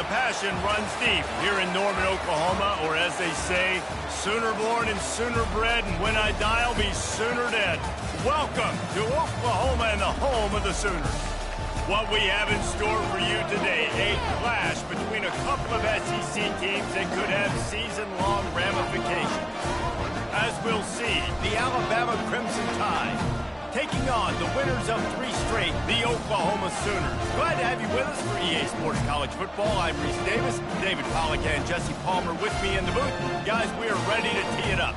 The passion runs deep here in Norman, Oklahoma, or as they say, sooner born and sooner bred, and when I die, I'll be sooner dead. Welcome to Oklahoma and the home of the Sooners. What we have in store for you today, a clash between a couple of SEC teams that could have season-long ramifications. As we'll see, the Alabama Crimson Tide taking on the winners of 3 straight, the Oklahoma Sooners. Glad to have you with us for EA Sports College Football. I'm Reese Davis, David Pollack and Jesse Palmer with me in the booth. Guys, we are ready to tee it up.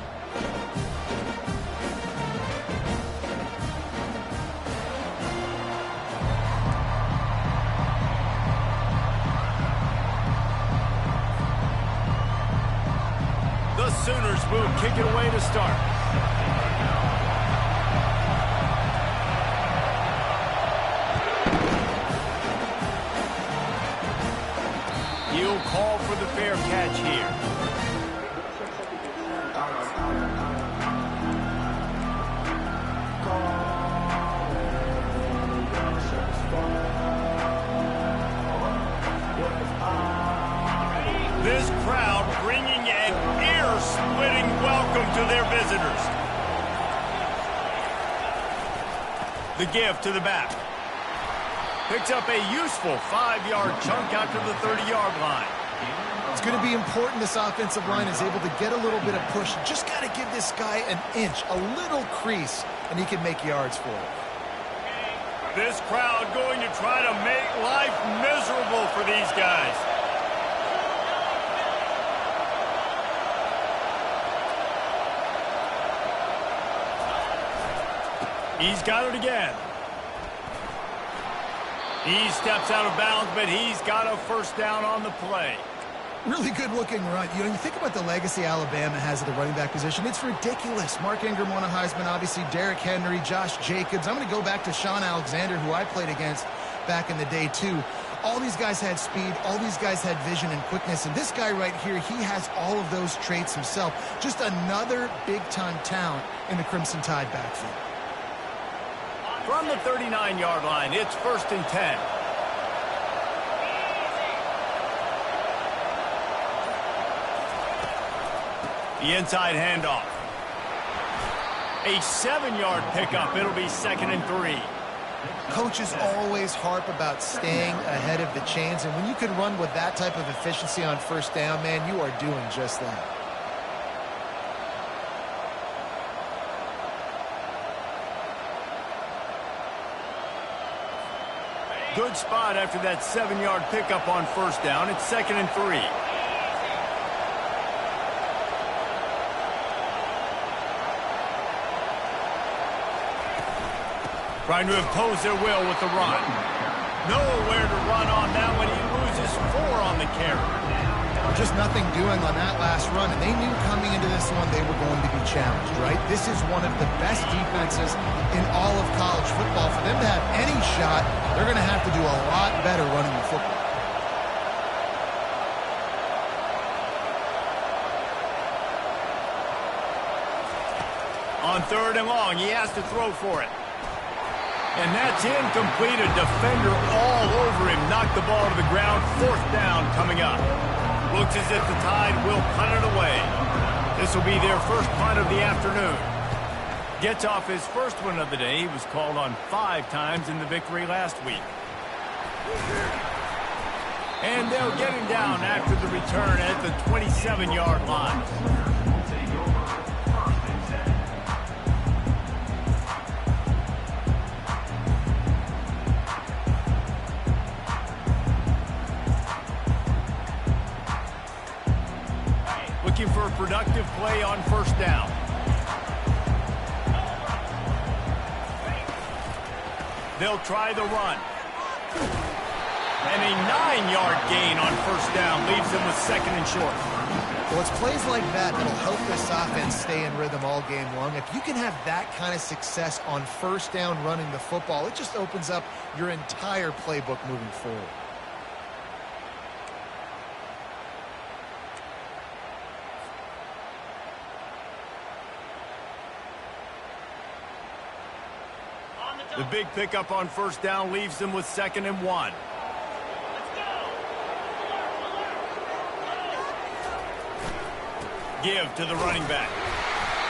The Sooners will kick it away to start. He'll call for the fair catch here. This crowd bringing an ear-splitting welcome to their visitors. The give to the back. Picks up a useful 5-yard chunk out to the 30-yard line. It's going to be important this offensive line is able to get a little bit of push. Just got to give this guy an inch, a little crease, and he can make yards for it. This crowd going to try to make life miserable for these guys. He's got it again. He steps out of bounds, but he's got a first down on the play. Really good-looking run. You know, you think about the legacy Alabama has at the running back position. It's ridiculous. Mark Ingram won a Heisman, obviously Derrick Henry, Josh Jacobs. I'm going to go back to Sean Alexander, who I played against back in the day, too. All these guys had speed. All these guys had vision and quickness. And this guy right here, he has all of those traits himself. Just another big-time talent in the Crimson Tide backfield. From the 39-yard line, it's 1st and 10. The inside handoff. A 7-yard pickup. It'll be 2nd and 3. Coaches always harp about staying ahead of the chains, and when you can run with that type of efficiency on first down, man, you are doing just that. Good spot after that 7-yard pickup on first down. It's 2nd and 3. Trying to impose their will with the run. Nowhere to run on that one. He loses 4 on the carry. Just nothing doing on that last run, and they knew coming into this one they were going to be challenged, right? This is one of the best defenses in all of college football. For them to have any shot, they're going to have to do a lot better running the football. On 3rd and long, he has to throw for it. And that's incomplete. A defender all over him. Knocked the ball to the ground. 4th down coming up. Looks as if the Tide will punt it away. This will be their first punt of the afternoon. Gets off his first one of the day. He was called on 5 times in the victory last week. And they'll get him down after the return at the 27-yard line. Looking for a productive play on first down. They'll try the run. And a 9-yard gain on first down leaves them with 2nd and short. Well, it's plays like that that'll help this offense stay in rhythm all game long. If you can have that kind of success on first down running the football, it just opens up your entire playbook moving forward. The big pickup on first down leaves them with 2nd and 1. give to the running back.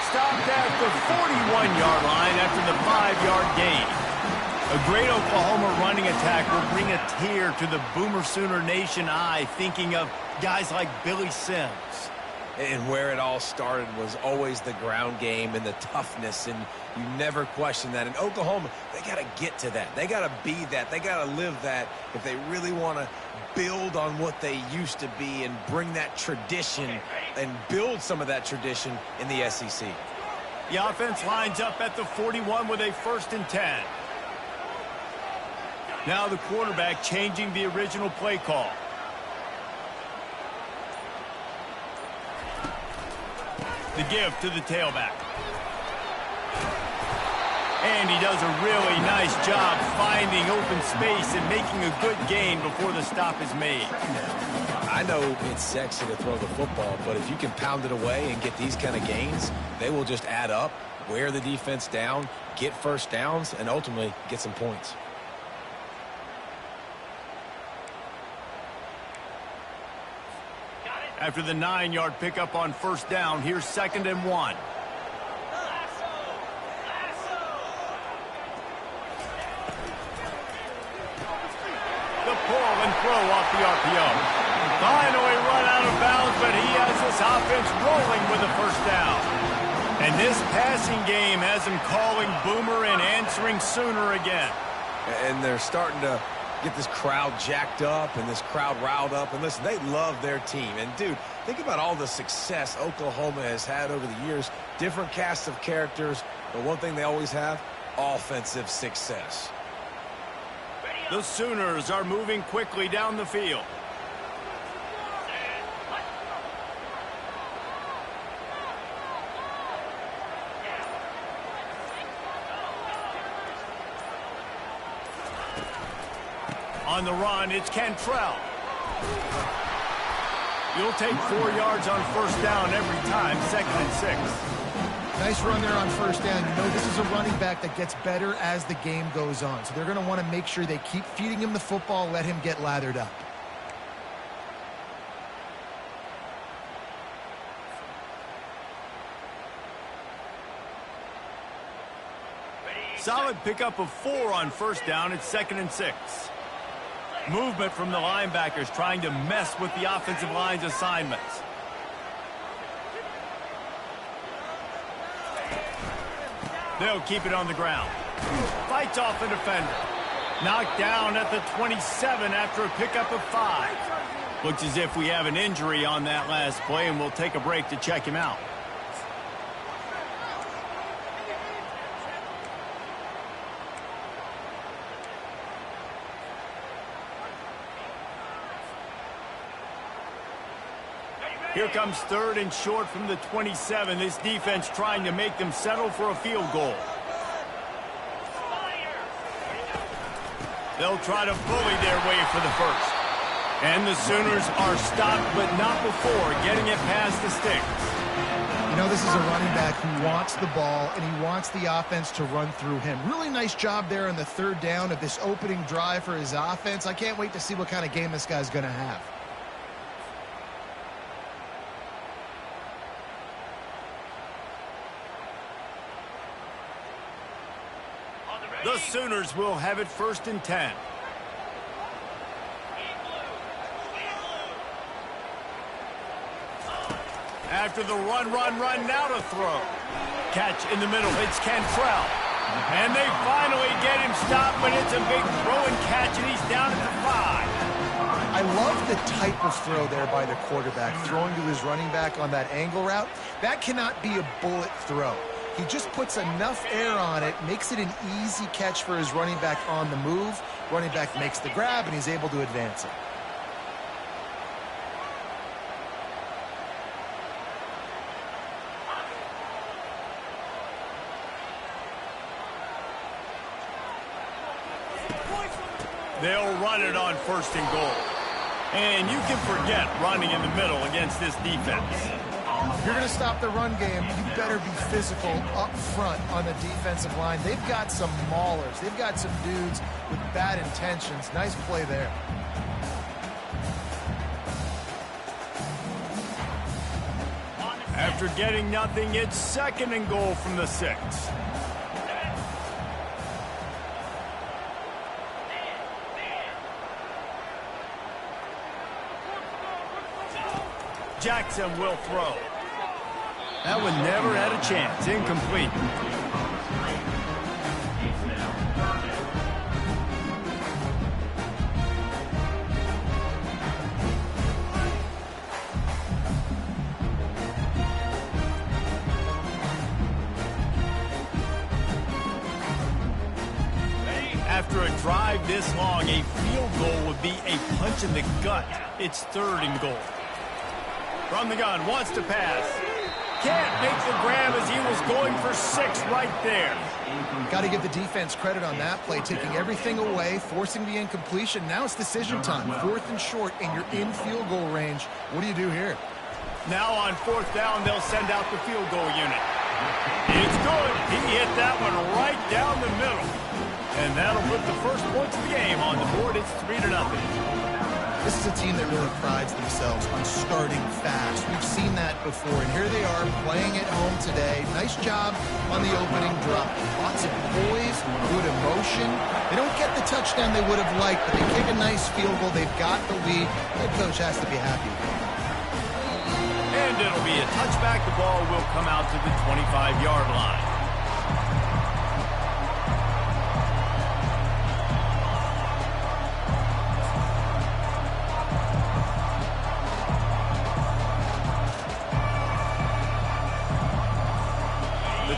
Stopped at the 41-yard line after the 5-yard gain. A great Oklahoma running attack will bring a tear to the Boomer Sooner Nation eye, thinking of guys like Billy Sims. And where it all started was always the ground game and the toughness, and you never question that. In Oklahoma, they got to get to that. They got to be that. They got to live that if they really want to build on what they used to be and bring that tradition and build some of that tradition in the SEC. The offense lines up at the 41 with a 1st and 10. Now the quarterback changing the original play call. The give to the tailback. And he does a really nice job finding open space and making a good gain before the stop is made. I know it's sexy to throw the football, but if you can pound it away and get these kind of gains, they will just add up, wear the defense down, get first downs, and ultimately get some points. After the 9-yard pickup on 1st down, here's 2nd and 1. The pull and throw off the RPO. Finally run out of bounds, but he has this offense rolling with a 1st down. And this passing game has him calling Boomer and answering Sooner again. And they're starting to get this crowd jacked up and this crowd riled up. And listen, they love their team. And, dude, think about all the success Oklahoma has had over the years. Different casts of characters. But one thing they always have, offensive success. The Sooners are moving quickly down the field. On the run, it's Cantrell. You'll take 4 yards on 1st down every time, 2nd and 6. Nice run there on 1st down. You know, this is a running back that gets better as the game goes on. So they're going to want to make sure they keep feeding him the football, let him get lathered up. Solid pickup of 4 on 1st down. It's 2nd and 6. Movement from the linebackers trying to mess with the offensive line's assignments. They'll keep it on the ground. Fights off the defender. Knocked down at the 27 after a pickup of 5. Looks as if we have an injury on that last play, and we'll take a break to check him out. Here comes 3rd and short from the 27. This defense trying to make them settle for a field goal. They'll try to bully their way for the 1st. And the Sooners are stopped, but not before getting it past the sticks. You know, this is a running back who wants the ball, and he wants the offense to run through him. Really nice job there on the 3rd down of this opening drive for his offense. I can't wait to see what kind of game this guy's going to have. The Sooners will have it 1st and 10. After the run, now to throw. Catch in the middle, it's Cantrell. And they finally get him stopped, but it's a big throw and catch, and he's down at the 5. I love the type of throw there by the quarterback, throwing to his running back on that angle route. That cannot be a bullet throw. He just puts enough air on it, makes it an easy catch for his running back on the move. Running back makes the grab, and he's able to advance it. They'll run it on 1st and goal. And you can forget running in the middle against this defense. If you're going to stop the run game, you better be physical up front on the defensive line. They've got some maulers. They've got some dudes with bad intentions. Nice play there. After getting nothing, it's 2nd and goal from the 6. Jackson will throw. That one never had a chance. Incomplete. After a drive this long, a field goal would be a punch in the gut. It's 3rd and goal. From the gun, wants to pass. Can't make the grab as he was going for 6 right there. Got to give the defense credit on that play, taking everything away, forcing the incompletion. Now it's decision time. 4th and short, and you're in field goal range. What do you do here? Now on 4th down, they'll send out the field goal unit. It's good. He hit that one right down the middle. And that'll put the first points of the game on the board. It's 3-0. This is a team that really prides themselves on starting fast. We've seen that before, and here they are playing at home today. Nice job on the opening drive. Lots of poise, good emotion. They don't get the touchdown they would have liked, but they kick a nice field goal. They've got the lead. Head coach has to be happy. And it'll be a touchback. The ball will come out to the 25-yard line.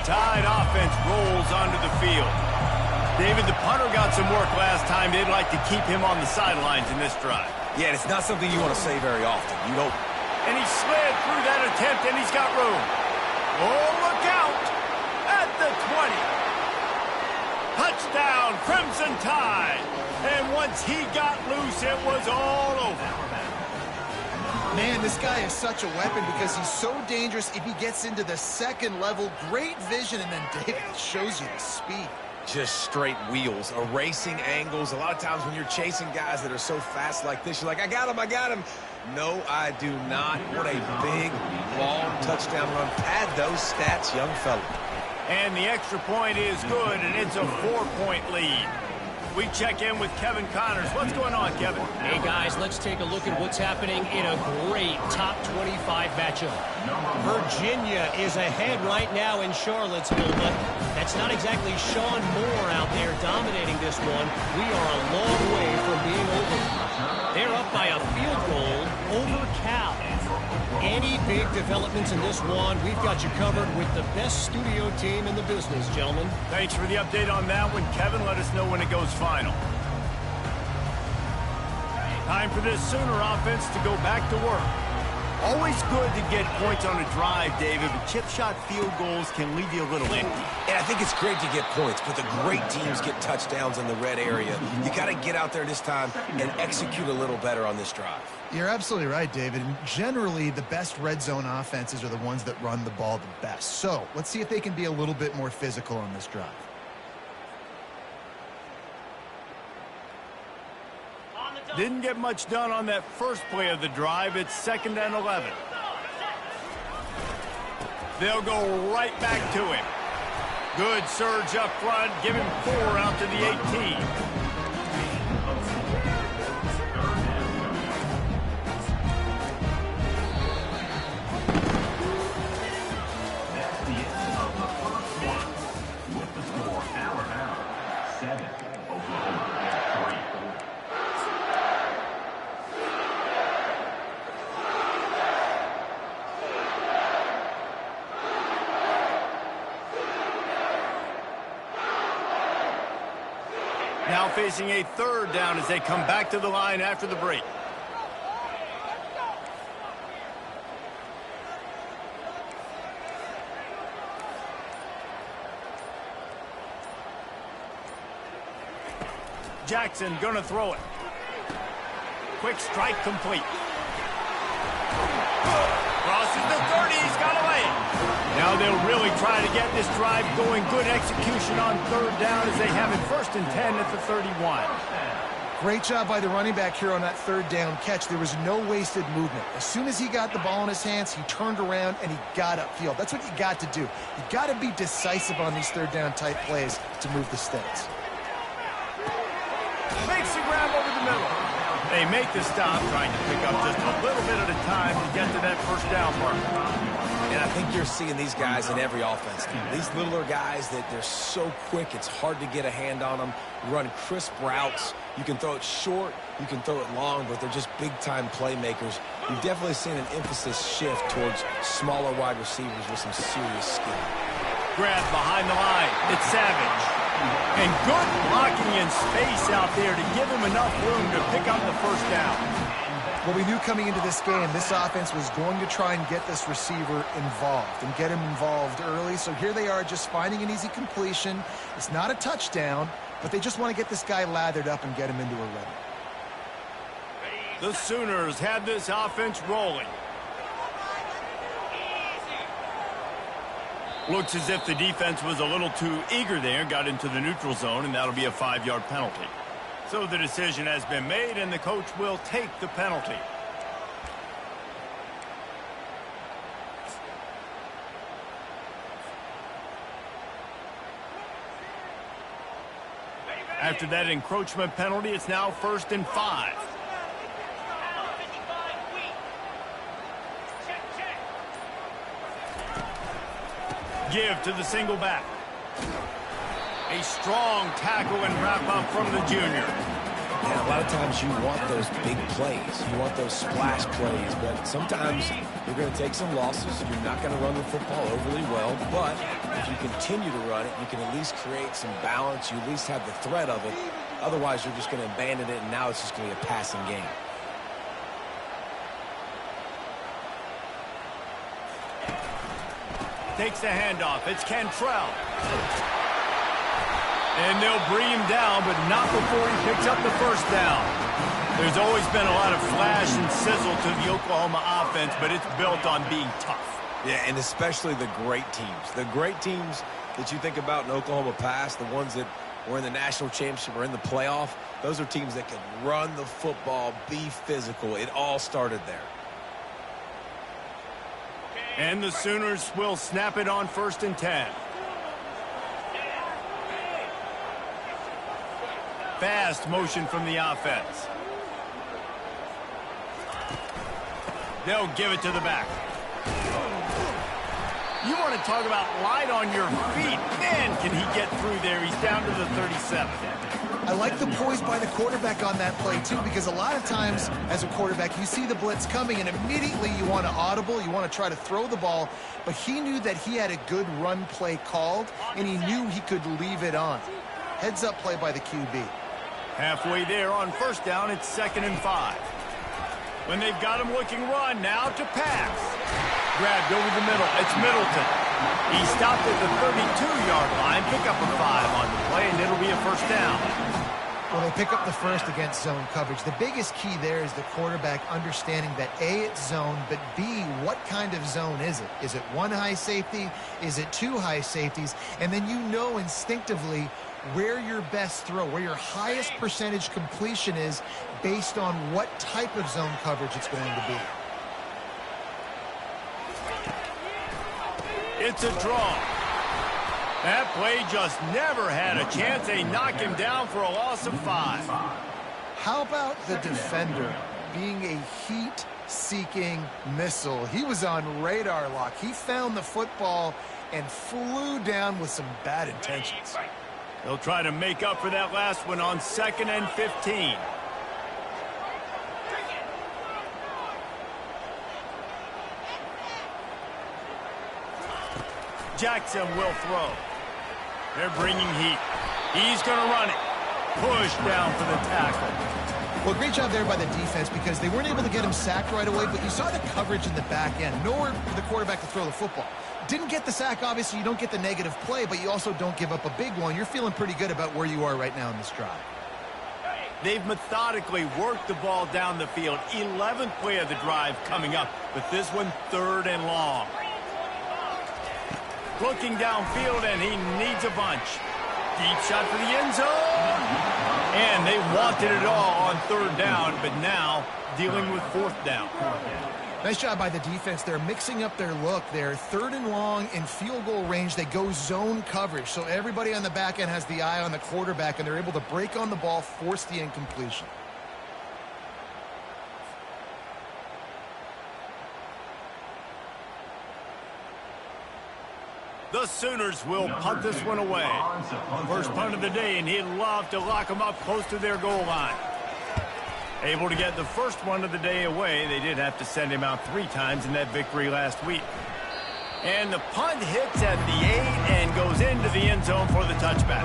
Tide offense rolls onto the field. David, the punter got some work last time. They'd like to keep him on the sidelines in this drive. Yeah, it's not something you want to say very often. You don't. And he slid through that attempt, and he's got room. Oh, look out! At the 20. Touchdown, Crimson Tide. And once he got loose, it was all over. Man, this guy is such a weapon because he's so dangerous if he gets into the 2nd level. Great vision, and then David shows you the speed. Just straight wheels, erasing angles. A lot of times when you're chasing guys that are so fast like this, you're like, I got him, I got him. No, I do not. What a big, long touchdown run. Pad those stats, young fella. And the extra point is good, and it's a 4-point lead. We check in with Kevin Connors. What's going on, Kevin? Hey, guys, let's take a look at what's happening in a great top 25 matchup. Virginia is ahead right now in Charlottesville, but that's not exactly Sean Moore out there dominating this one. We are a long way from being over. They're up by a field goal over Cal. Any big developments in this one, we've got you covered with the best studio team in the business, gentlemen. Thanks for the update on that one, Kevin. Let us know when it goes final. Time for this Sooner offense to go back to work. Always good to get points on a drive, David, but chip shot field goals can leave you a little empty. And I think it's great to get points, but the great teams get touchdowns in the red area. You got to get out there this time and execute a little better on this drive. You're absolutely right, David. And generally, the best red zone offenses are the ones that run the ball the best. So let's see if they can be a little bit more physical on this drive. Didn't get much done on that first play of the drive. It's 2nd and 11. They'll go right back to him. Good surge up front. Give him 4 out to the 18. Now facing a 3rd down as they come back to the line after the break. Jackson gonna throw it. Quick strike complete. Crosses the 30, he's got away. Now they'll really try to get this drive going. Good execution on 3rd down as they have it 1st and 10 at the 31. Great job by the running back here on that third down catch. There was no wasted movement. As soon as he got the ball in his hands, he turned around and he got upfield. That's what you got to do. You got to be decisive on these third down type plays to move the sticks. Makes the grab over the middle. They make the stop, trying to pick up just a little bit at a time to get to that first down mark. And I think you're seeing these guys in every offense. These littler guys that they're so quick, it's hard to get a hand on them. Run crisp routes. You can throw it short, you can throw it long, but they're just big-time playmakers. You've definitely seen an emphasis shift towards smaller wide receivers with some serious skill. Grab behind the line. It's Savage. And good blocking in space out there to give him enough room to pick up the first down. Well, we knew coming into this game, this offense was going to try and get this receiver involved and get him involved early. So here they are just finding an easy completion. It's not a touchdown, but they just want to get this guy lathered up and get him into a run. The Sooners had this offense rolling. Looks as if the defense was a little too eager there, got into the neutral zone, and that'll be a 5-yard penalty. So the decision has been made, and the coach will take the penalty. After that encroachment penalty, it's now 1st and 5. Give to the single back. A strong tackle and wrap up from the junior. And a lot of times you want those big plays. You want those splash plays, but sometimes you're going to take some losses. You're not going to run the football overly well, but if you continue to run it, you can at least create some balance. You at least have the threat of it. Otherwise, you're just going to abandon it, and now it's just going to be a passing game. Takes the handoff. It's Cantrell. And they'll bring him down, but not before he picks up the first down. There's always been a lot of flash and sizzle to the Oklahoma offense, but it's built on being tough. Yeah, and especially the great teams. The great teams that you think about in Oklahoma past, the ones that were in the national championship or in the playoff, those are teams that can run the football, be physical. It all started there. And the Sooners will snap it on 1st and 10. Fast motion from the offense. They'll give it to the back. You want to talk about light on your feet. Man, can he get through there. He's down to the 37. I like the poise by the quarterback on that play, too, because a lot of times as a quarterback, you see the blitz coming, and immediately you want to audible, you want to try to throw the ball, but he knew that he had a good run play called, and he knew he could leave it on. Heads-up play by the QB. Halfway there on 1st down, it's 2nd and 5. When they've got him looking run, now to pass. Grabbed over the middle. It's Middleton. He stopped at the 32-yard line. Pick up a 5 on the play, and it'll be a 1st down. Well, they pick up the first against zone coverage. The biggest key there is the quarterback understanding that A, it's zone, but B, what kind of zone is it? Is it one high safety? Is it two high safeties? And then you know instinctively where your best throw, where your highest percentage completion is based on what type of zone coverage it's going to be. It's a draw. That play just never had a chance. They knock him down for a loss of 5. How about the defender being a heat-seeking missile? He was on radar lock. He found the football and flew down with some bad intentions. They'll try to make up for that last one on 2nd and 15. Jackson will throw. They're bringing heat. He's going to run it. Push down for the tackle. Well, great job there by the defense because they weren't able to get him sacked right away, but you saw the coverage in the back end. Nowhere for the quarterback to throw the football. Didn't get the sack, obviously. You don't get the negative play, but you also don't give up a big one. You're feeling pretty good about where you are right now in this drive. They've methodically worked the ball down the field. 11th play of the drive coming up, but this one 3rd and long. Looking downfield, and he needs a bunch. Deep shot for the end zone. And they wanted it all on third down, but now dealing with fourth down. Nice job by the defense. They're mixing up their look. They're third and long in field goal range. They go zone coverage. So everybody on the back end has the eye on the quarterback, and they're able to break on the ball, force the incompletion. The Sooners will punt this one away. First punt of the day, and he'd love to lock them up close to their goal line. Able to get the first one of the day away. They did have to send him out 3 times in that victory last week. And the punt hits at the 8 and goes into the end zone for the touchback.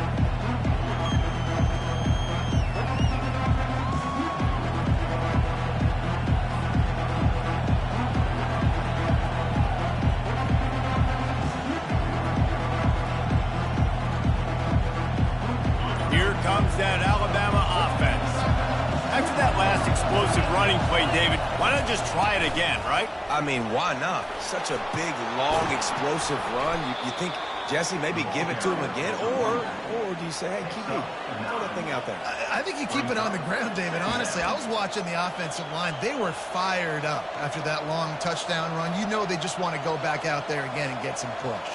Here comes that Alabama offense. After that last explosive running play, David, why not just try it again, right? I mean, why not? Such a big, long, explosive run. You think, Jesse, maybe give it to him again? Or do you say, hey, QB, throw that thing out there? I think you keep it on the ground, David. Honestly, I was watching the offensive line. They were fired up after that long touchdown run. You know they just want to go back out there again and get some push.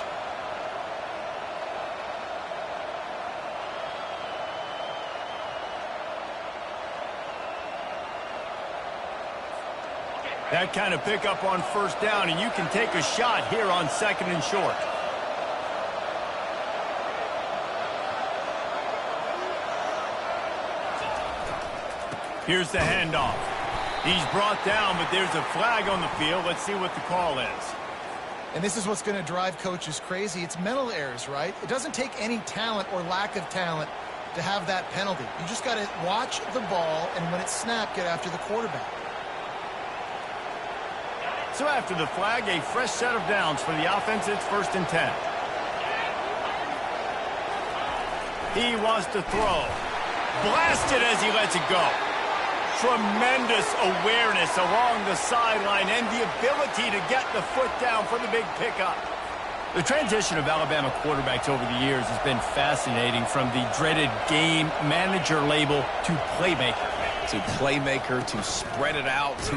That kind of pickup on first down, and you can take a shot here on second and short. Here's the handoff. He's brought down, but there's a flag on the field. Let's see what the call is. And this is what's going to drive coaches crazy. It's mental errors, right? It doesn't take any talent or lack of talent to have that penalty. You just got to watch the ball, and when it's snapped, get after the quarterback. So after the flag, a fresh set of downs for the offense. It's 1st and 10. He wants to throw. Blasted as he lets it go. Tremendous awareness along the sideline and the ability to get the foot down for the big pickup. The transition of Alabama quarterbacks over the years has been fascinating, from the dreaded game manager label to playmaker. To playmaker, to spread it out, to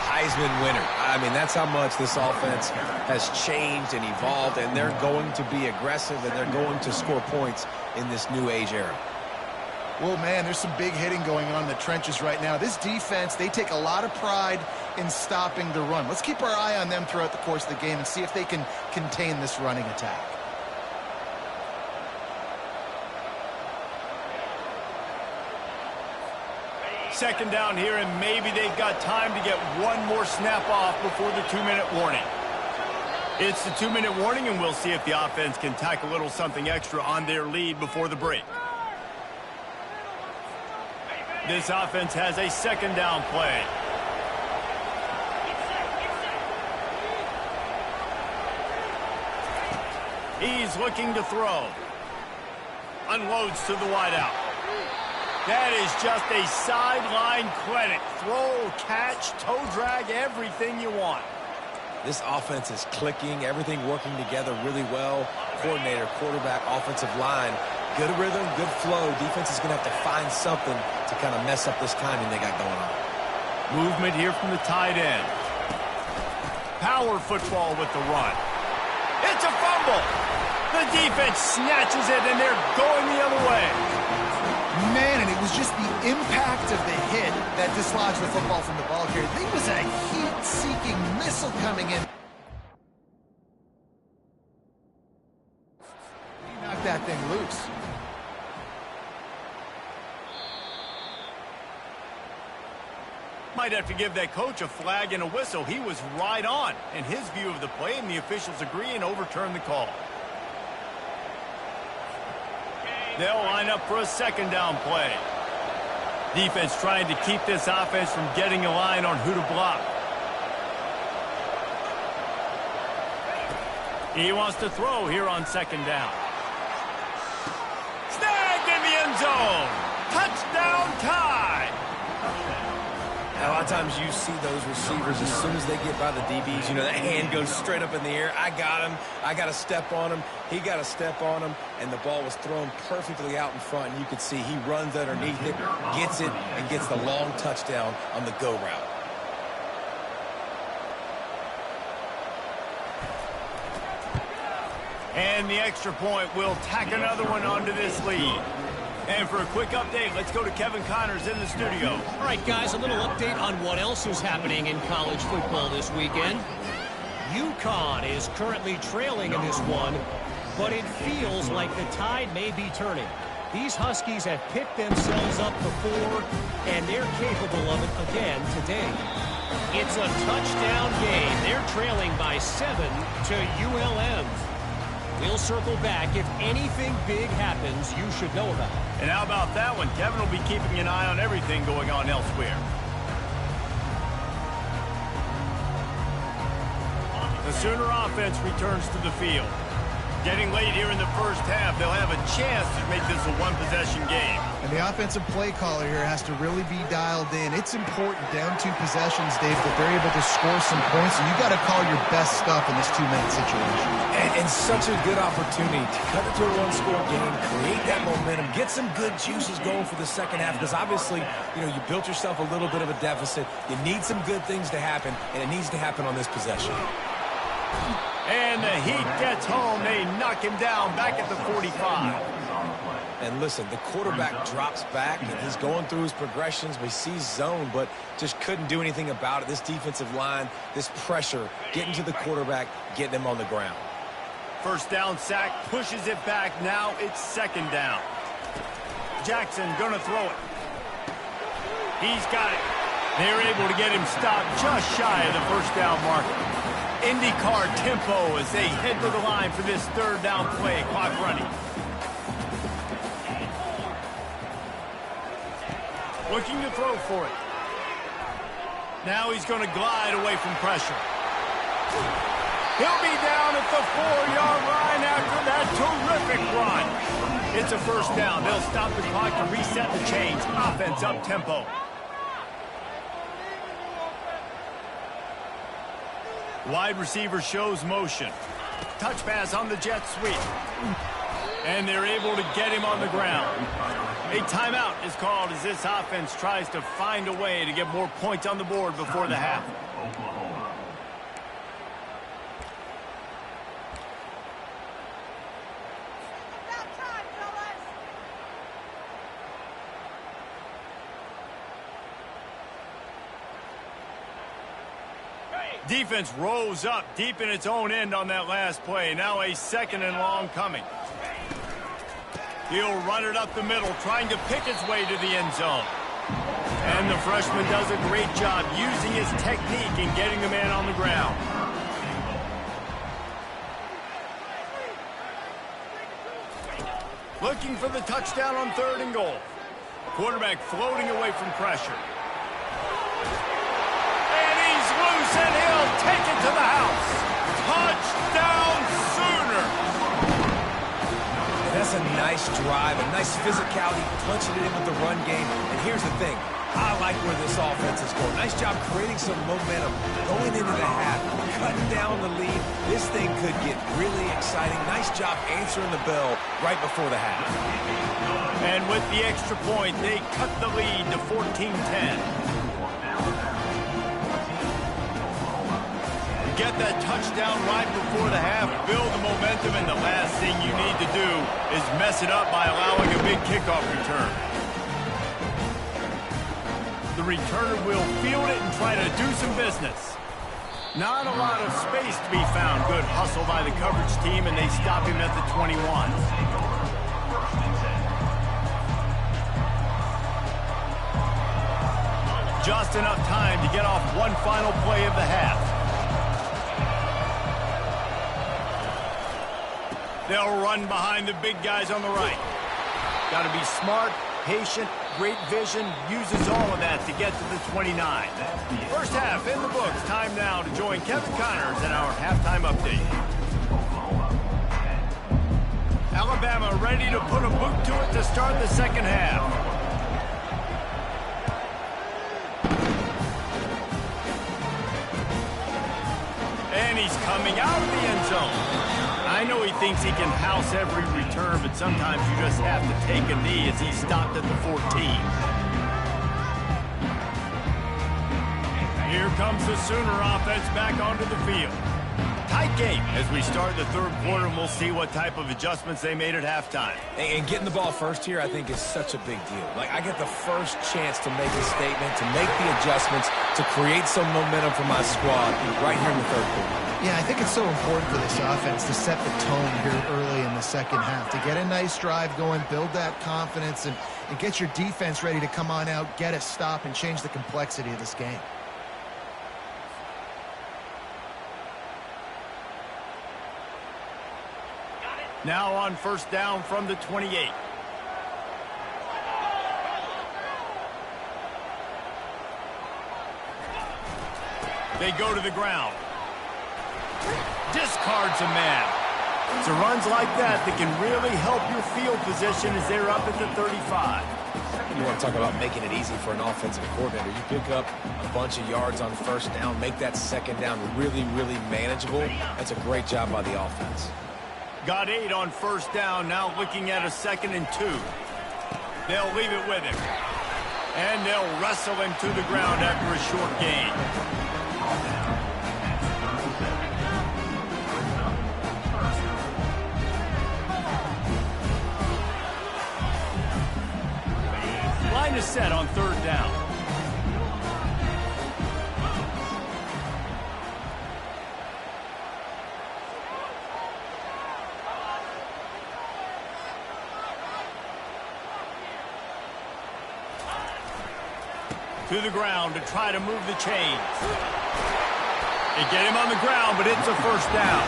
Heisman winner. I mean, that's how much this offense has changed and evolved, and they're going to be aggressive, and they're going to score points in this new age era. Well, man, there's some big hitting going on in the trenches right now. This defense, they take a lot of pride in stopping the run. Let's keep our eye on them throughout the course of the game and see if they can contain this running attack. Second down here, and maybe they've got time to get one more snap off before the 2-minute warning. It's the 2-minute warning, and we'll see if the offense can tack a little something extra on their lead before the break. This offense has a second down play. He's looking to throw. Unloads to the wideout. That is just a sideline clinic. Throw, catch, toe drag, everything you want. This offense is clicking, everything working together really well. Coordinator, quarterback, offensive line. Good rhythm, good flow. Defense is going to have to find something to kind of mess up this timing they got going on. Movement here from the tight end. Power football with the run. It's a fumble. The defense snatches it, and they're going the other way. Man, and it was just the impact of the hit that dislodged the football from the ball carrier. There was a heat-seeking missile coming in. He knocked that thing loose. Might have to give that coach a flag and a whistle. He was right on in his view of the play, and the officials agree and overturn the call. They'll line up for a second down play. Defense trying to keep this offense from getting a line on who to block. He wants to throw here on second down. Snagged in the end zone. Touchdown, tie. Now I'll of times you see those receivers, as soon as they get by the DBs, you know, that hand goes straight up in the air. I got him. I got to step on him. He got to step on him. And the ball was thrown perfectly out in front. And you could see he runs underneath it, gets it, and gets the long touchdown on the go route. And the extra point will tack another one onto this lead. And for a quick update, let's go to Kevin Connors in the studio. All right, guys, a little update on what else is happening in college football this weekend. UConn is currently trailing in this one, but it feels like the tide may be turning. These Huskies have picked themselves up before, and they're capable of it again today. It's a touchdown game. They're trailing by 7 to ULM. We'll circle back. If anything big happens, you should know about it. And how about that one? Kevin will be keeping an eye on everything going on elsewhere. The Sooner offense returns to the field. Getting late here in the first half, they'll have a chance to make this a one-possession game. And the offensive play caller here has to really be dialed in. It's important down 2 possessions, Dave, that they're able to score some points. So you got to call your best stuff in this 2-minute situation. And such a good opportunity to cut it to a one-score game, create that momentum, get some good juices going for the second half. Because obviously, you know, you built yourself a little bit of a deficit. You need some good things to happen, and it needs to happen on this possession. And the Heat gets home. They knock him down back at the 45. And listen, the quarterback drops back, and he's going through his progressions. We see zone, but just couldn't do anything about it. This defensive line, this pressure, getting to the quarterback, getting him on the ground. First down sack, pushes it back. Now it's second down. Jackson gonna throw it. He's got it. They're able to get him stopped just shy of the first down marker. IndyCar tempo as they head to the line for this third down play. Clock running. Looking to throw for it. Now he's going to glide away from pressure. He'll be down at the 4-yard line after that terrific run. It's a first down. They'll stop the clock to reset the chains. Offense up tempo. Wide receiver shows motion. Touch pass on the jet sweep. And they're able to get him on the ground. A timeout is called as this offense tries to find a way to get more points on the board before the half. Defense rose up deep in its own end on that last play. Now a second and long coming. He'll run it up the middle, trying to pick his way to the end zone. And the freshman does a great job using his technique and getting the man on the ground. Looking for the touchdown on 3rd and goal. Quarterback floating away from pressure. And he'll take it to the house. Touchdown, Sooner. That's a nice drive, a nice physicality, punching it in with the run game. And here's the thing. I like where this offense is going. Nice job creating some momentum going into the half, cutting down the lead. This thing could get really exciting. Nice job answering the bell right before the half. And with the extra point, they cut the lead to 14-10. Get that touchdown right before the half, build the momentum, and the last thing you need to do is mess it up by allowing a big kickoff return. The returner will field it and try to do some business. Not a lot of space to be found. Good hustle by the coverage team, and they stop him at the 21. Just enough time to get off one final play of the half. They'll run behind the big guys on the right. Got to be smart, patient, great vision, uses all of that to get to the 29. First half in the books. Time now to join Kevin Connors in our halftime update. Alabama ready to put a boot to it to start the second half. coming out of the end zone. I know he thinks he can house every return, but sometimes you just have to take a knee as he stopped at the 14. Here comes the Sooner offense back onto the field. Tight game as we start the third quarter, and we'll see what type of adjustments they made at halftime. And getting the ball first here, I think, is such a big deal. Like, I get the first chance to make a statement, to make the adjustments, to create some momentum for my squad right here in the third quarter. Yeah, I think it's so important for this offense to set the tone here early in the second half, to get a nice drive going, build that confidence, and get your defense ready to come on out, get a stop, and change the complexity of this game. Now on first down from the 28. They go to the ground. Discards a man. It's runs like that can really help your field position as they're up at the 35. You want to talk about making it easy for an offensive coordinator. You pick up a bunch of yards on first down, make that second down really, really manageable. That's a great job by the offense. Got 8 on first down, now looking at a 2nd and 2. They'll leave it with him. And they'll wrestle him to the ground after a short gain. Line is set on third down. To the ground to try to move the chains. They get him on the ground, but it's a first down.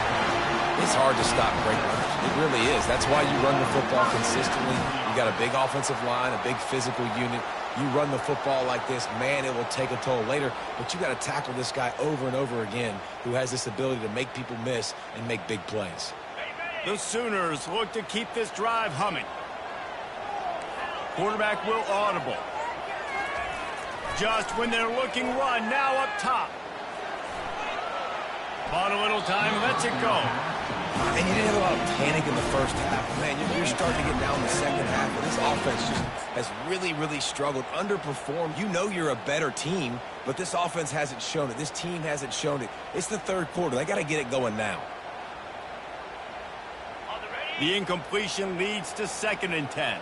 It's hard to stop great runners. It really is. That's why you run the football consistently. You got a big offensive line, a big physical unit. You run the football like this, man, it will take a toll later. But you got to tackle this guy over and over again who has this ability to make people miss and make big plays. The Sooners look to keep this drive humming. Quarterback will audible. Just when they're looking run, now up top. Bought a little time, lets it go. And you didn't have a lot of panic in the first half. Man, you're starting to get down the second half, and this offense just has really, really struggled, underperformed. You know you're a better team, but this offense hasn't shown it. This team hasn't shown it. It's the third quarter. They got to get it going now. The incompletion leads to 2nd and 10.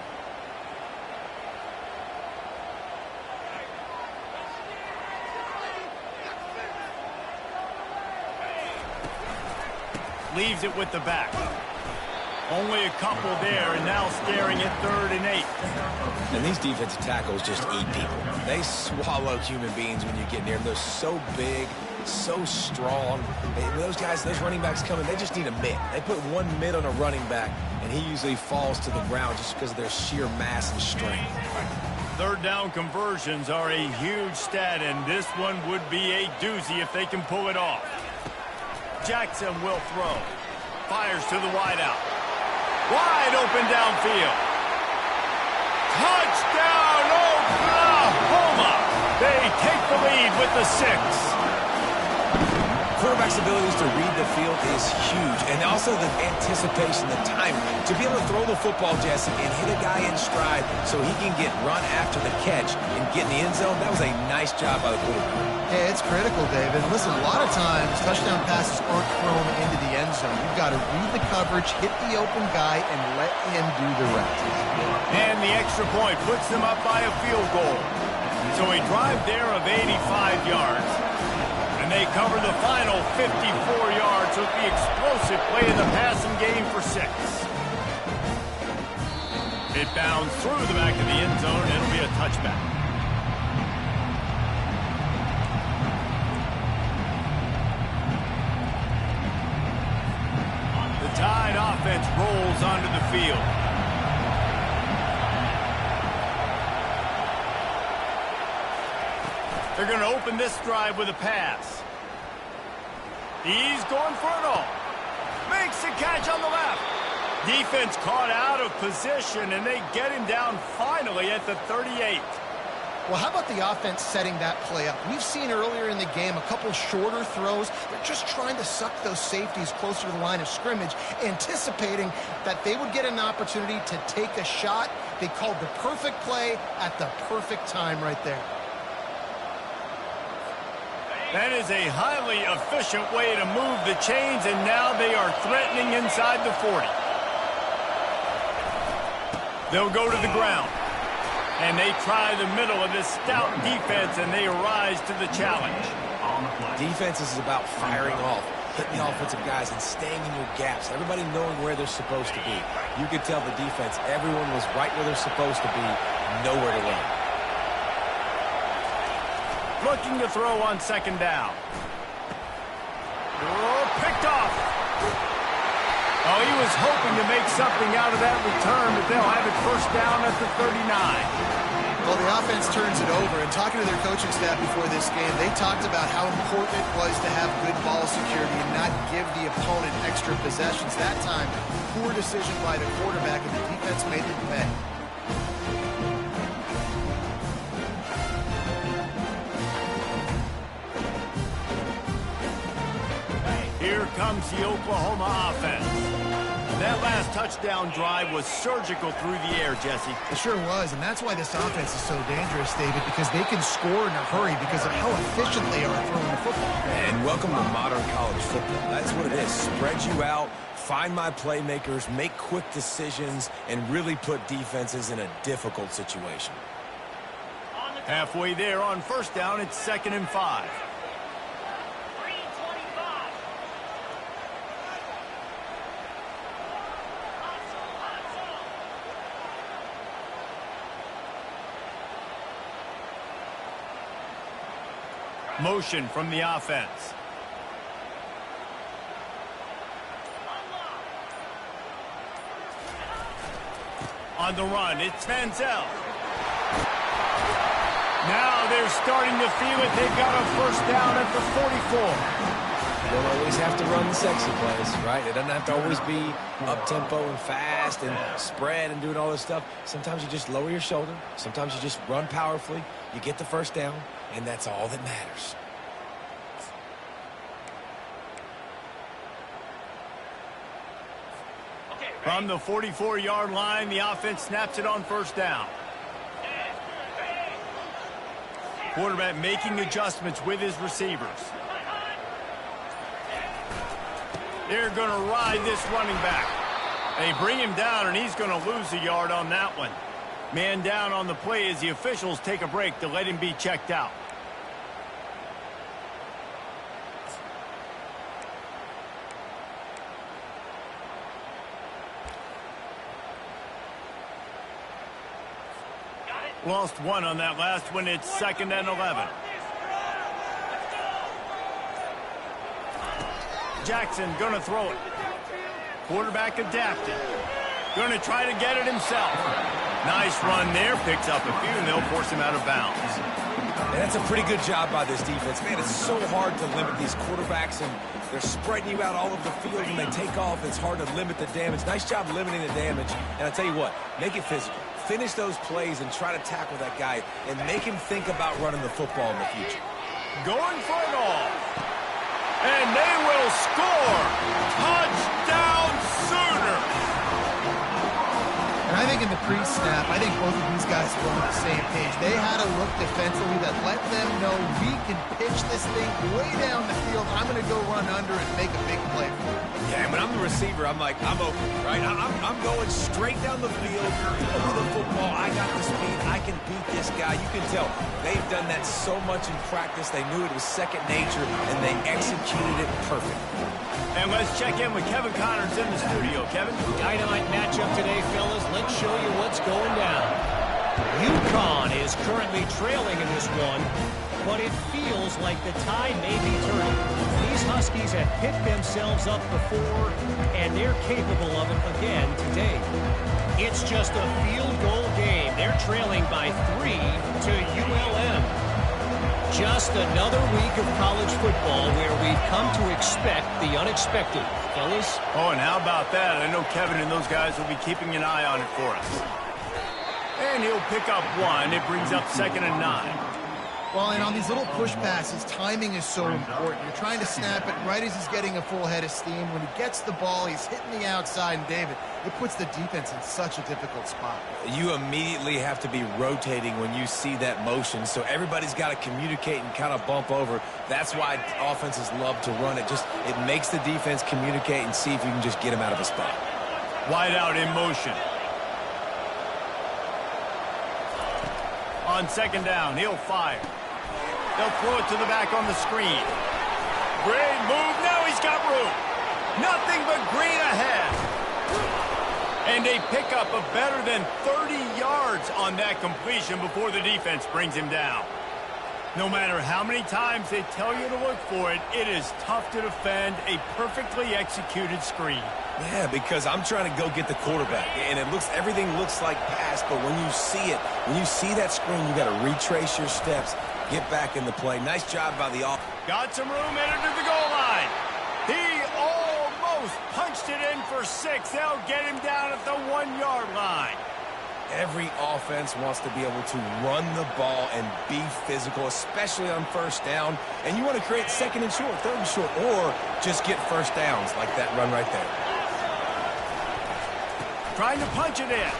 Leaves it with the back. Only a couple there, and now staring at 3rd and 8. And these defensive tackles just eat people. They swallow human beings when you get near them. They're so big, so strong. When those guys, those running backs come in, they just need a mid. They put one mid on a running back, and he usually falls to the ground just because of their sheer mass and strength. Third down conversions are a huge stat, and this one would be a doozy if they can pull it off. Jackson will throw. Fires to the wideout. Wide open downfield. Touchdown, Oklahoma! They take the lead with the 6. Quarterback's abilities to read the field is huge, and also the anticipation, the time to be able to throw the football, Jesse, and hit a guy in stride so he can get run after the catch and get in the end zone. That was a nice job by the quarterback. Yeah, it's critical, David. Listen, a lot of times touchdown passes aren't thrown into the end zone. You've got to read the coverage, hit the open guy, and let him do the rest. And the extra point puts them up by a field goal. So a drive there of 85 yards. And they cover the final 54 yards with the explosive play in the passing game for 6. It bounds through the back of the end zone, and it'll be a touchback. The Tide offense rolls onto the field. They're going to open this drive with a pass. He's going for it all. Makes the catch on the left. Defense caught out of position, and they get him down finally at the 38. Well, how about the offense setting that play up? We've seen earlier in the game a couple shorter throws. They're just trying to suck those safeties closer to the line of scrimmage, anticipating that they would get an opportunity to take a shot. They called the perfect play at the perfect time right there. That is a highly efficient way to move the chains, and now they are threatening inside the 40. They'll go to the ground. And they try the middle of this stout defense, and they rise to the challenge. Defense is about firing off, hitting the offensive guys, and staying in your gaps. Everybody knowing where they're supposed to be. You could tell the defense, everyone was right where they're supposed to be, nowhere to run. Looking to throw on second down. Oh, picked off. Oh, he was hoping to make something out of that return, but they'll have it first down at the 39. Well, the offense turns it over, and talking to their coaching staff before this game, they talked about how important it was to have good ball security and not give the opponent extra possessions. That time, poor decision by the quarterback, and the defense made them pay. Here comes the Oklahoma offense. That last touchdown drive was surgical through the air, Jesse. It sure was, and that's why this offense is so dangerous, David, because they can score in a hurry because of how efficient they are throwing the football. And welcome to modern college football. That's what it is. Spread you out, find my playmakers, make quick decisions, and really put defenses in a difficult situation. Halfway there on first down, it's 2nd and 5. Motion from the offense. On the run, it's Manziel. Now they're starting to feel it. They've got a first down at the 44. You don't always have to run the sexy plays, right? It doesn't have to always be up-tempo and fast and spread and doing all this stuff. Sometimes you just lower your shoulder. Sometimes you just run powerfully. You get the first down, and that's all that matters. From the 44-yard line, the offense snaps it on first down. Quarterback making adjustments with his receivers. They're going to ride this running back. They bring him down, and he's going to lose a yard on that one. Man down on the play as the officials take a break to let him be checked out. Lost one on that last one. It's 2nd and 11. Jackson going to throw it. Quarterback adapted. Going to try to get it himself. Nice run there. Picks up a few, and they'll force him out of bounds. And that's a pretty good job by this defense. Man, it's so hard to limit these quarterbacks, and they're spreading you out all over the field. When they take off, it's hard to limit the damage. Nice job limiting the damage. And I tell you what, make it physical. Finish those plays and try to tackle that guy and make him think about running the football in the future. Going for it all. And they will score. Touchdown Sooners. And I think in the pre-snap, I think both of these guys were on the same page. They had a look defensively that let them know we can pitch this thing way down the field. I'm going to go run under and make a big play for it. Yeah, and when I'm the receiver, I'm like, I'm open, right? I'm going straight down the field over the football. I got the speed. I can beat this guy. You can tell they've done that so much in practice. They knew it was second nature, and they executed it perfectly. And let's check in with Kevin Connors in the studio. Kevin? Dynamite matchup today, fellas. Let's show you what's going down. UConn is currently trailing in this one, but it feels like the tide may be turning. These Huskies have picked themselves up before, and they're capable of it again today. It's just a field goal game. They're trailing by 3 to ULM. Just another week of college football where we've come to expect the unexpected. Fellas? Oh, and how about that? I know Kevin and those guys will be keeping an eye on it for us. And he'll pick up 1. It brings up 2nd and 9. Well, and on these little push passes, timing is so important. You're trying to snap it right as he's getting a full head of steam. When he gets the ball, he's hitting the outside, and David, it puts the defense in such a difficult spot. You immediately have to be rotating when you see that motion, so everybody's got to communicate and kind of bump over. That's why offenses love to run it. It makes the defense communicate and see if you can just get him out of a spot. Wide out in motion. On 2nd down, he'll fire. They'll throw it to the back on the screen. Great move. Now he's got room. Nothing but green ahead. And they pick up a better than 30 yards on that completion before the defense brings him down. No matter how many times they tell you to look for it, it is tough to defend a perfectly executed screen. Yeah, because I'm trying to go get the quarterback, and everything looks like pass, but when you see it, when you see that screen, you got to retrace your steps, get back in the play. Nice job by the offense. Got some room, headed to the goal line. He almost punched it in for 6. They'll get him down at the 1-yard line. Every offense wants to be able to run the ball and be physical, especially on 1st down. And you want to create 2nd and short, 3rd and short, or just get 1st downs like that run right there. Trying to punch it in.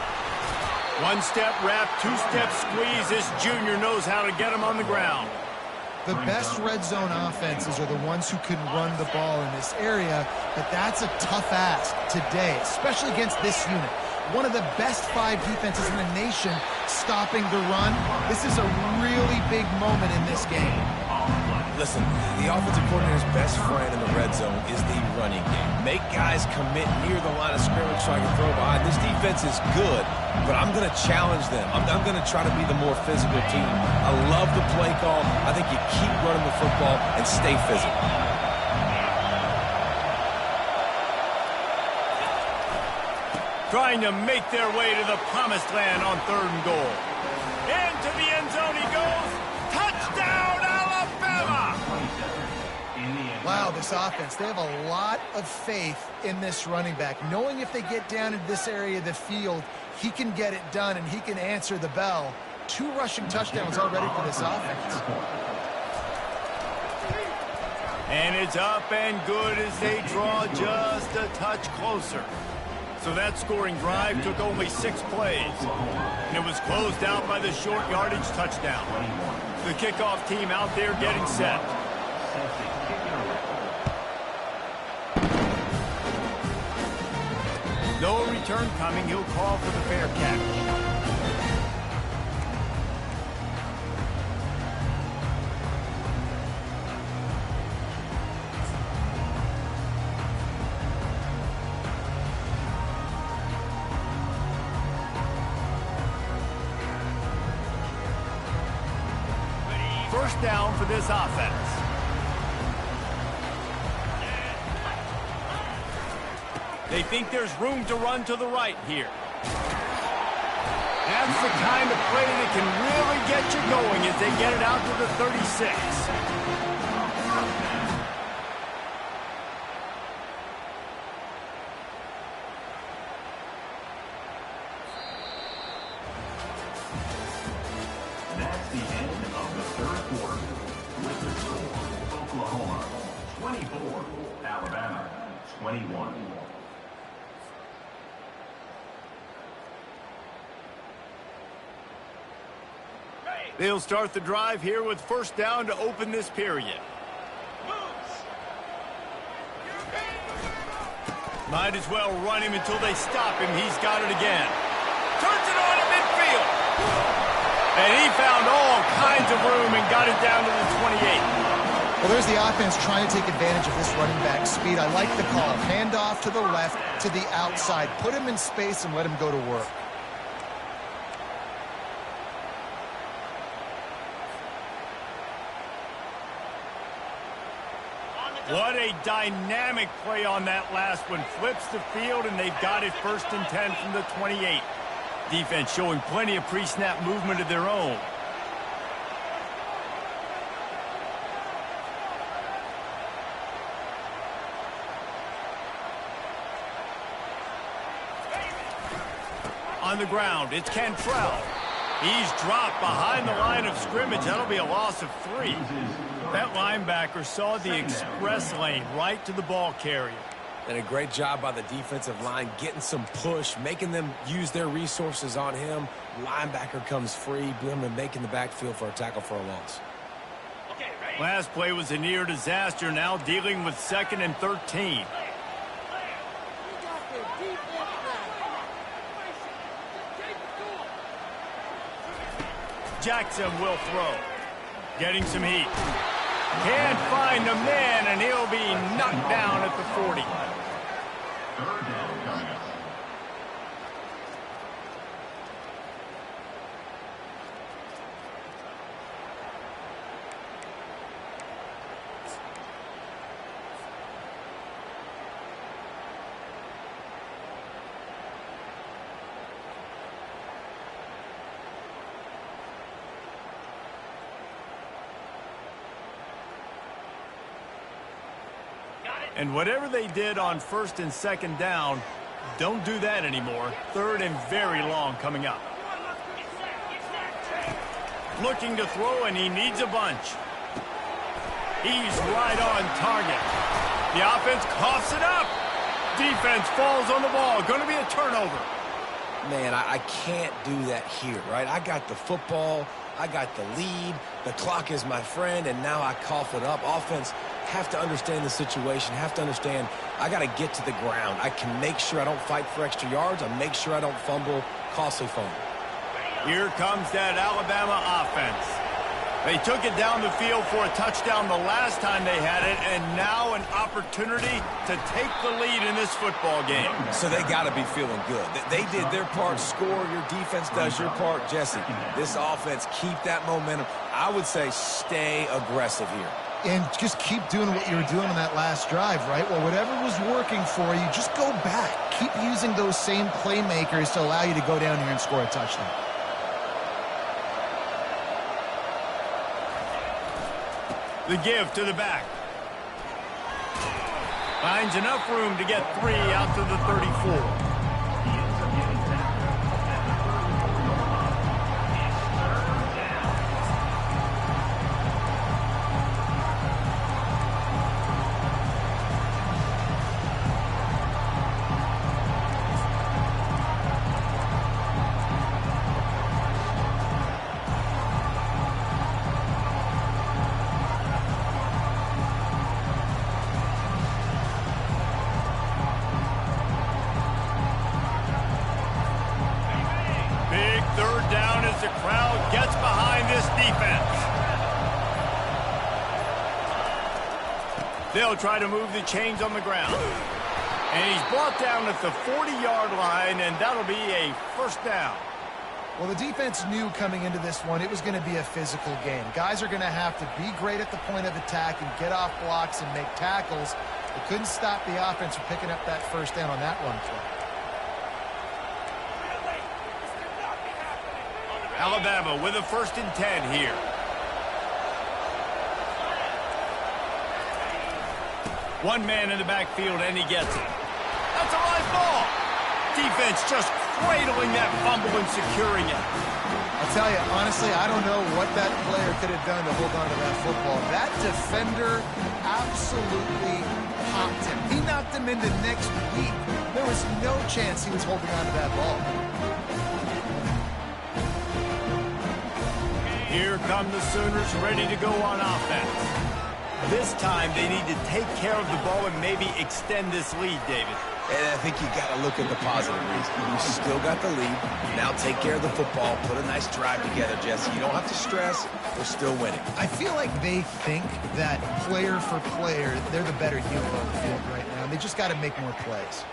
1-step wrap, 2-step squeeze. This junior knows how to get him on the ground. The best red zone offenses are the ones who can run the ball in this area, but that's a tough ask today, especially against this unit. One of the best 5 defenses in the nation stopping the run. This is a really big moment in this game. Listen, the offensive coordinator's best friend in the red zone is the running game. Make guys commit near the line of scrimmage so I can throw behind. This defense is good, but I'm going to challenge them. I'm going to try to be the more physical team. I love the play call. I think you keep running the football and stay physical. Trying to make their way to the promised land on 3rd and goal. Into the end zone he goes. Touchdown, Alabama! Wow, this offense, they have a lot of faith in this running back. Knowing if they get down into this area of the field, he can get it done and he can answer the bell. 2 rushing touchdowns already for this offense. And it's up and good as they draw just a touch closer. So that scoring drive took only 6 plays. And it was closed out by the short yardage touchdown. The kickoff team out there getting set. No return coming. He'll call for the fair catch. First down for this offense. They think there's room to run to the right here. That's the kind of play that can really get you going as they get it out to the 36. That's the end of the 3rd quarter. With the score, Oklahoma 24, Alabama 21. They'll start the drive here with first down to open this period. Might as well run him until they stop him. He's got it again. Turns it on to midfield. And he found all kinds of room and got it down to the 28. Well, there's the offense trying to take advantage of this running back speed. I like the call. Hand off to the left, to the outside. Put him in space and let him go to work. What a dynamic play on that last one. Flips the field, and they've got it 1st and 10 from the 28. Defense showing plenty of pre-snap movement of their own. On the ground, it's Cantrell. He's dropped behind the line of scrimmage. That'll be a loss of 3. That linebacker saw the express lane right to the ball carrier. And a great job by the defensive line getting some push, making them use their resources on him. Linebacker comes free, boom, and making the backfield for a tackle for a loss. Last play was a near disaster, now dealing with 2nd and 13. Jackson will throw. Getting some heat. Can't find the man, and he'll be knocked down at the 40. Third down coming up. And whatever they did on 1st and 2nd down, don't do that anymore. 3rd and very long coming up. Looking to throw, and he needs a bunch. He's right on target. The offense coughs it up. Defense falls on the ball. Going to be a turnover. Man, I can't do that here, right? I got the football. I got the lead. The clock is my friend, and now I cough it up. Offense have to understand the situation, have to understand I got to get to the ground. I can make sure I don't fight for extra yards. I make sure I don't fumble, costly fumble. Here comes that Alabama offense. They took it down the field for a touchdown the last time they had it, and now an opportunity to take the lead in this football game. So they got to be feeling good. They did their part, score. Your defense does your part, Jesse. This offense, keep that momentum. I would say stay aggressive here. And just keep doing what you were doing on that last drive, right? Well, whatever was working for you, just go back. Keep using those same playmakers to allow you to go down here and score a touchdown. The give to the back. Finds enough room to get 3 out to the 34. They'll try to move the chains on the ground. And he's brought down at the 40-yard line, and that'll be a 1st down. Well, the defense knew coming into this one it was going to be a physical game. Guys are going to have to be great at the point of attack and get off blocks and make tackles. They couldn't stop the offense from picking up that 1st down on that run play. Alabama with a 1st and 10 here. One man in the backfield, and he gets it. That's a live ball. Defense just cradling that fumble and securing it. I'll tell you, honestly, I don't know what that player could have done to hold on to that football. That defender absolutely popped him. He knocked him into next week. There was no chance he was holding on to that ball. Here come the Sooners ready to go on offense. This time they need to take care of the ball and maybe extend this lead, David. And I think you got to look at the positive reason. You still got the lead. Now take care of the football. Put a nice drive together, Jesse. You don't have to stress. We're still winning. I feel like they think that player for player, they're the better unit on the field right now. They just got to make more plays.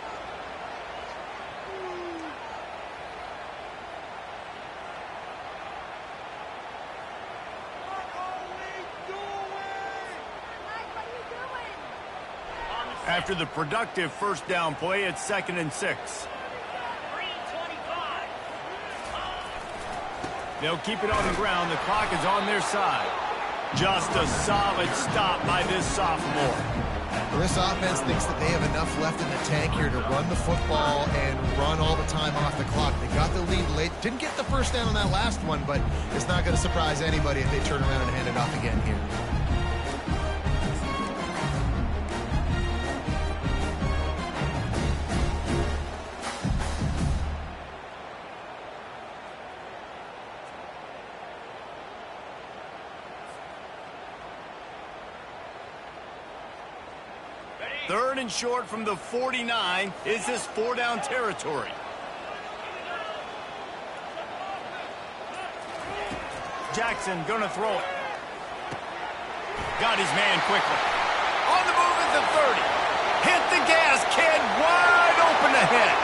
After the productive 1st down play, it's 2nd and 6. They'll keep it on the ground. The clock is on their side. Just a solid stop by this sophomore. Well, this offense thinks that they have enough left in the tank here to run the football and run all the time off the clock. They got the lead late. Didn't get the first down on that last one, but it's not going to surprise anybody if they turn around and hand it off again here. Third and short from the 49. Is this 4-down territory? Jackson gonna throw it. Got his man quickly. On the move at the 30. Hit the gas, kid. Wide open ahead.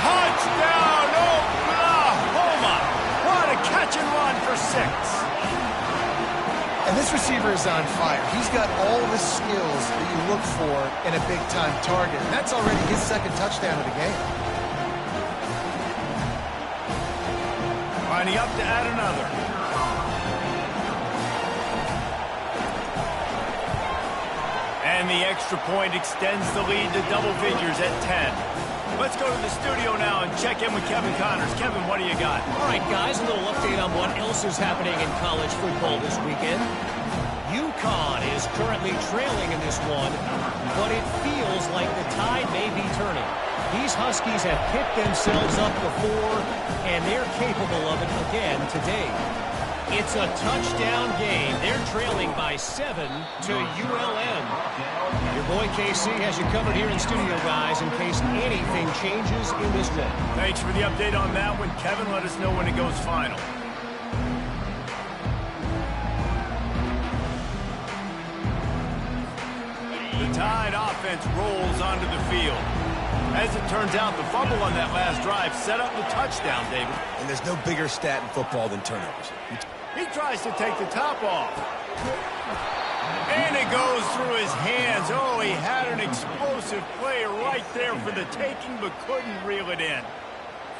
Touchdown, Oklahoma. What a catch and run for 6. And this receiver is on fire. He's got all the skills that you look for in a big-time target. And that's already his second touchdown of the game. Lining up to add another. And the extra point extends the lead to double figures at 10. Let's go to the studio now and check in with Kevin Connors. Kevin, what do you got? All right, guys, a little update on what else is happening in college football this weekend. UConn is currently trailing in this one, but it feels like the tide may be turning. These Huskies have picked themselves up before, and they're capable of it again today. It's a touchdown game. They're trailing by 7 to ULM. Your boy KC has you covered here in studio, guys, in case anything changes in this one. Thanks for the update on that one. Kevin, let us know when it goes final. The Tide offense rolls onto the field. As it turns out, the fumble on that last drive set up the touchdown, David. And there's no bigger stat in football than turnovers. He tries to take the top off. And it goes through his hands. Oh, he had an explosive play right there for the taking, but couldn't reel it in.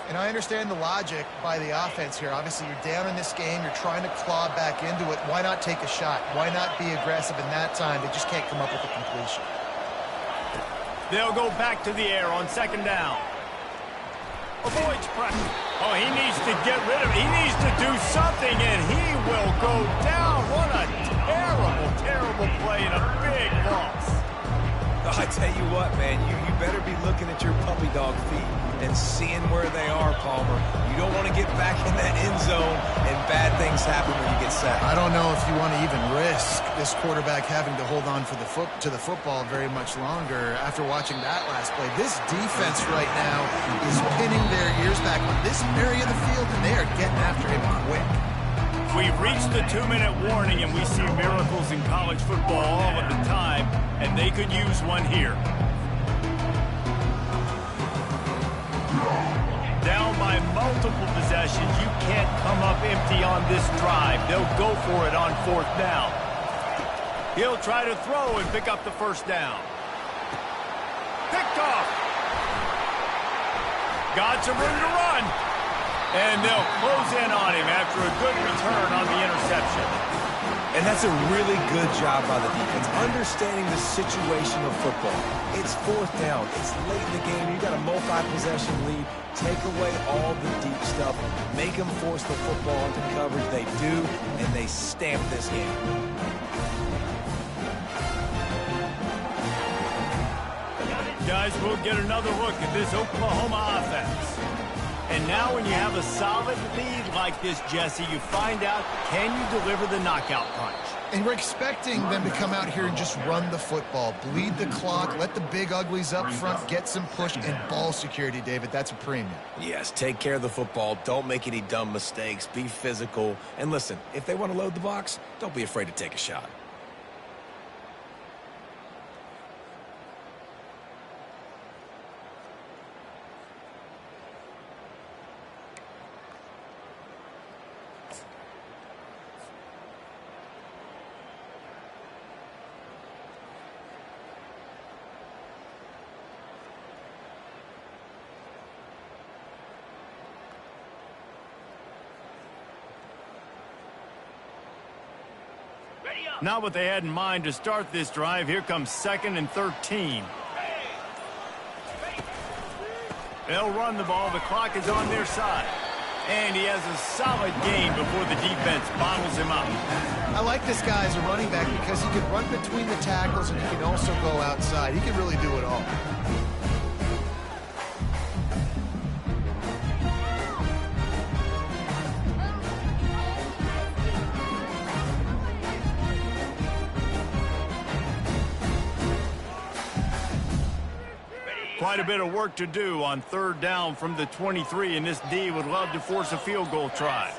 And I understand the logic by the offense here. Obviously, you're down in this game. You're trying to claw back into it. Why not take a shot? Why not be aggressive in that time? They just can't come up with a completion. They'll go back to the air on second down. Avoids pressure. Oh, he needs to get rid of it. He needs to do something, and he will go down. What a terrible, terrible play and a big loss. I tell you what, man, you better be looking at your puppy dog feet and seeing where they are, Palmer. You don't want to get back in that end zone and bad things happen when you get sacked. I don't know if you want to even risk this quarterback having to hold on for the football very much longer after watching that last play. This defense right now is pinning their ears back on this area of the field, and they are getting after him quick. We've reached the 2-minute warning, and we see miracles in college football all of the time, and they could use one here. Down by multiple possessions, you can't come up empty on this drive. They'll go for it on fourth down. He'll try to throw and pick up the first down. Picked off. Got some room to run. And they'll close in on him after a good return on the interception. And that's a really good job by the defense, understanding the situation of football. It's fourth down. It's late in the game. You got a multi-possession lead. Take away all the deep stuff. Make them force the football into coverage. They do, and they stamp this game. Guys, we'll get another look at this Oklahoma offense. And now when you have a solid lead like this, Jesse, you find out, can you deliver the knockout punch? And we're expecting them to come out here and just run the football, bleed the clock, let the big uglies up front get some push, and ball security, David. That's a premium. Yes, take care of the football. Don't make any dumb mistakes. Be physical. And listen, if they want to load the box, don't be afraid to take a shot. Not what they had in mind to start this drive. Here comes 2nd and 13. They'll run the ball. The clock is on their side. And he has a solid gain before the defense bottles him up. I like this guy as a running back because he can run between the tackles and he can also go outside. He can really do it all. Quite a bit of work to do on 3rd down from the 23, and this D would love to force a field goal try.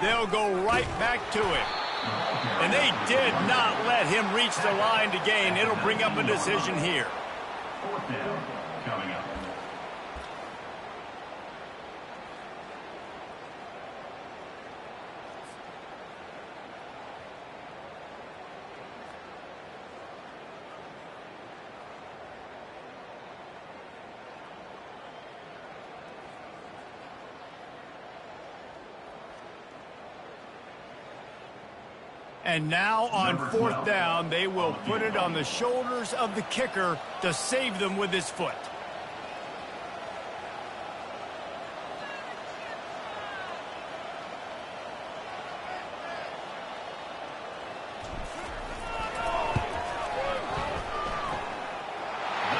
They'll go right back to it. And they did not let him reach the line to gain. It'll bring up a decision here. 4th down coming up. And now on 4th down, they will put it on the shoulders of the kicker to save them with his foot.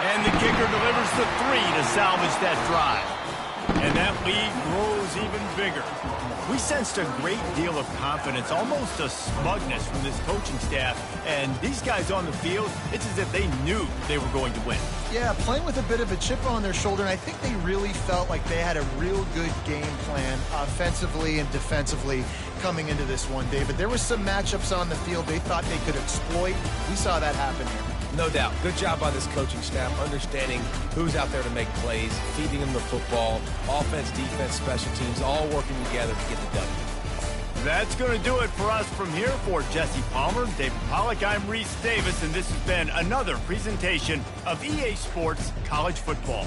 And the kicker delivers the 3 to salvage that drive. And that lead grows even bigger. We sensed a great deal of confidence, almost a smugness from this coaching staff. And these guys on the field, it's as if they knew they were going to win. Yeah, playing with a bit of a chip on their shoulder, and I think they really felt like they had a real good game plan offensively and defensively coming into this one, David. There were some matchups on the field they thought they could exploit. We saw that happen here. No doubt. Good job by this coaching staff, understanding who's out there to make plays, feeding them the football, offense, defense, special teams, all working together to get the W. That's going to do it for us from here. For Jesse Palmer, David Pollack, I'm Reese Davis, and this has been another presentation of EA Sports College Football.